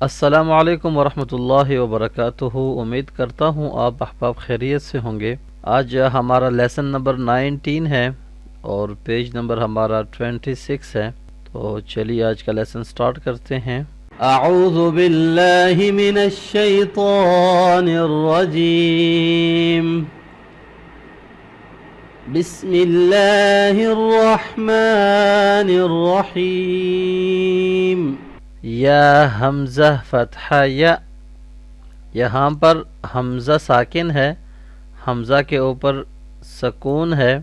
السلام علیکم ورحمۃ اللہ وبرکاتہ۔ امید کرتا ہوں آپ احباب خیریت سے ہوں گے۔ آج ہمارا لیسن نمبر 19 ہے اور پیج نمبر ہمارا 26 ہے۔ تو چلیے آج کا لیسن سٹارٹ کرتے ہیں۔ اعوذ باللہ من الشیطان الرجیم، بسم اللہ الرحمن الرحیم۔ یا حمزہ فتحہ یا، یہاں پر حمزہ ساکن ہے، حمزہ کے اوپر سکون ہے،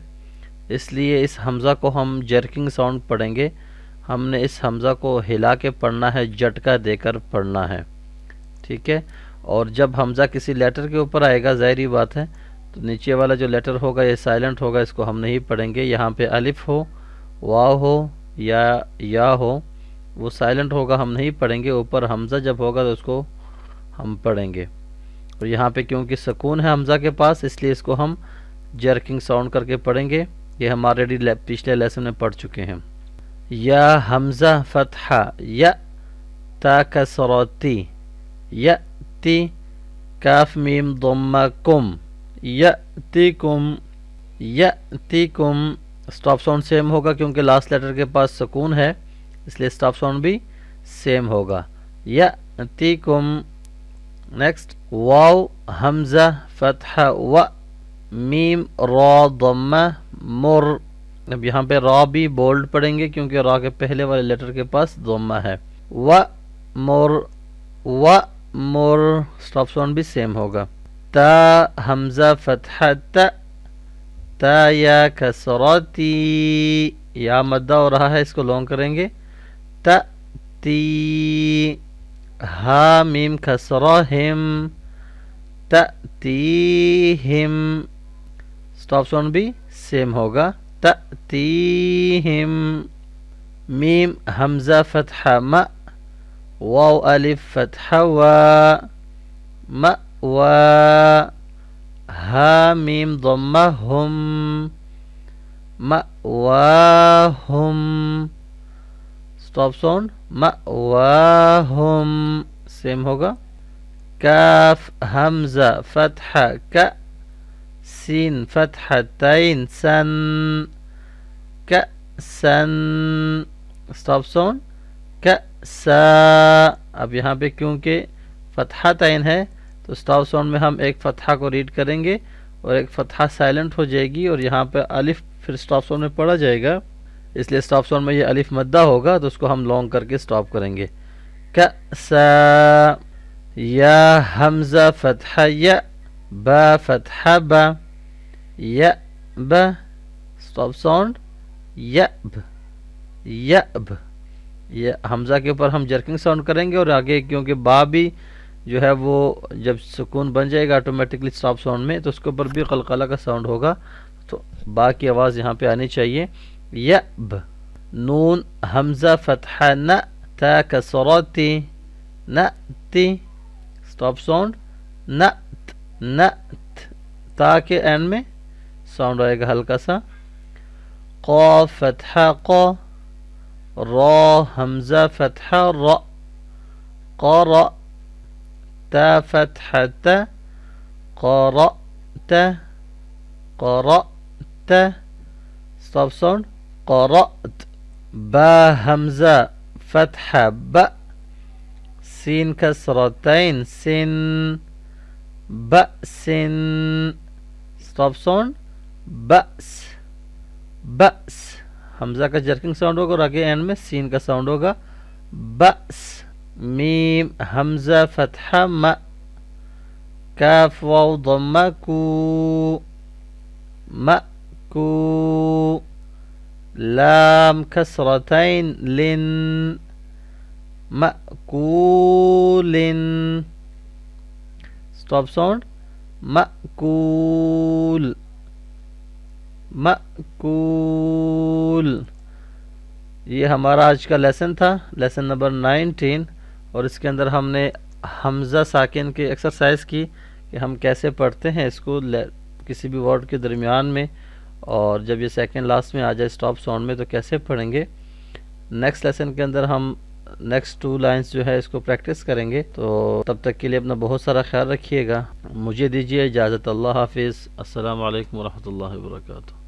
اس لیے اس حمزہ کو ہم جرکنگ ساؤنڈ پڑھیں گے۔ ہم نے اس حمزہ کو ہلا کے پڑھنا ہے، جھٹکا دے کر پڑھنا ہے، ٹھیک ہے۔ اور جب حمزہ کسی لیٹر کے اوپر آئے گا، ظاہری بات ہے، تو نیچے والا جو لیٹر ہوگا یہ سائلنٹ ہوگا، اس کو ہم نہیں پڑھیں گے۔ یہاں پہ الف ہو، واو ہو یا ہو، وہ سائلنٹ ہوگا، ہم نہیں پڑھیں گے۔ اوپر حمزہ جب ہوگا تو اس کو ہم پڑھیں گے۔ اور یہاں پہ کیونکہ سکون ہے حمزہ کے پاس، اس لیے اس کو ہم جرکنگ ساؤنڈ کر کے پڑھیں گے۔ یہ ہم آلریڈی پچھلے لیسن میں پڑھ چکے ہیں۔ یا حمزہ فتحہ یا، تا کسرتی یا تی، کاف میم ضمہ کم، یا تی کم، یا تی کم۔ اسٹاپ ساؤنڈ سیم ہوگا کیونکہ لاسٹ لیٹر کے پاس سکون ہے، اس لیے اسٹاپ ساؤنڈ بھی سیم ہوگا، یأتیکم۔ نیکسٹ واو حمزہ فتحہ و، میم را ضمہ مر۔ اب یہاں پہ را بھی بولڈ پڑھیں گے کیونکہ را کے پہلے والے لیٹر کے پاس ضمہ ہے۔ و مر، و مر، اسٹاپ ساؤنڈ بھی سیم ہوگا۔ تا حمزہ فتحہ تا، تا یا کسرتی، یا مدہ ہو رہا ہے، اس کو لونگ کریں گے۔ تأتی، ہا میم کسرہ ہم، تأتیہم، اسٹاپ ساؤنڈ بھی سیم ہوگا، تأتیہم۔ میم حمزہ فتحہ ما، واو الف فتحہ وا، مأوا، ہا میم ضمہ ہم، مأواہم، اسٹاپ ساؤنڈ مأواہم سیم ہوگا۔ کاف حمزہ فتحہ کا، سین فتحتین سن، کأسن، اسٹاپ ساؤنڈ کأسا۔ اب یہاں پہ کیونکہ فتحتین ہے تو اسٹاپ ساؤنڈ میں ہم ایک فتحہ کو ریڈ کریں گے اور ایک فتحہ سائلنٹ ہو جائے گی، اور یہاں پہ الف پھر اسٹاپ ساؤنڈ میں پڑھا جائے گا، اس لیے اسٹاپ ساؤنڈ میں یہ الف مدہ ہوگا تو اس کو ہم لونگ کر کے اسٹاپ کریں گے۔ کأسا۔ یا حمزہ فتحہ یا، با فتحہ با، یأب، اسٹاپ ساؤنڈ یأب، یأب۔ یہ حمزہ کے اوپر ہم جرکنگ ساؤنڈ کریں گے، اور آگے کیونکہ با بھی جو ہے وہ جب سکون بن جائے گا آٹومیٹکلی اسٹاپ ساؤنڈ میں، تو اس کے اوپر بھی قلقلہ کا ساؤنڈ ہوگا، تو با کی آواز یہاں پہ آنی چاہیے۔ یأب۔ نون حمزہ فتحہ نہ، تا کسرتی، نأتی، اسٹاپ ساؤنڈ نأت، نأت، تا کے اینڈ میں ساؤنڈ آئے گا ہلکا سا۔ قاف فتحہ قا، را حمزہ فتحہ را، قرأ، تا فتحہ تا، قرأت، قرأت، اسٹاپ ساؤنڈ قرأت۔ با حمزہ فتحہ با، سین کسرتین سن، بأسن، اسٹاپ ساؤنڈ بأس، بأس، حمزہ کا جرکنگ ساؤنڈ ہوگا اور آگے اینڈ میں سین کا ساؤنڈ ہوگا، بأس۔ میم حمزہ فتحہ ما، کاف واو ضمہ کو، مأکو، لام کسرتین لن، مأکول، اسٹاپ ساؤنڈ مأکول، مأکول۔ یہ ہمارا آج کا لیسن تھا، لیسن نمبر 19، اور اس کے اندر ہم نے حمزہ ساکن کی ایکسرسائز کی کہ ہم کیسے پڑھتے ہیں اس کو کسی بھی ورڈ کے درمیان میں، اور جب یہ سیکنڈ لاسٹ میں آ جائے اسٹاپ ساؤنڈ میں تو کیسے پڑھیں گے۔ نیکسٹ لیسن کے اندر ہم نیکسٹ 2 لائنز جو ہے اس کو پریکٹس کریں گے. تو تب تک کے لیے اپنا بہت سارا خیال رکھیے گا. مجھے دیجیے اجازت. اللہ حافظ. السلام علیکم ورحمۃ اللہ وبرکاتہ.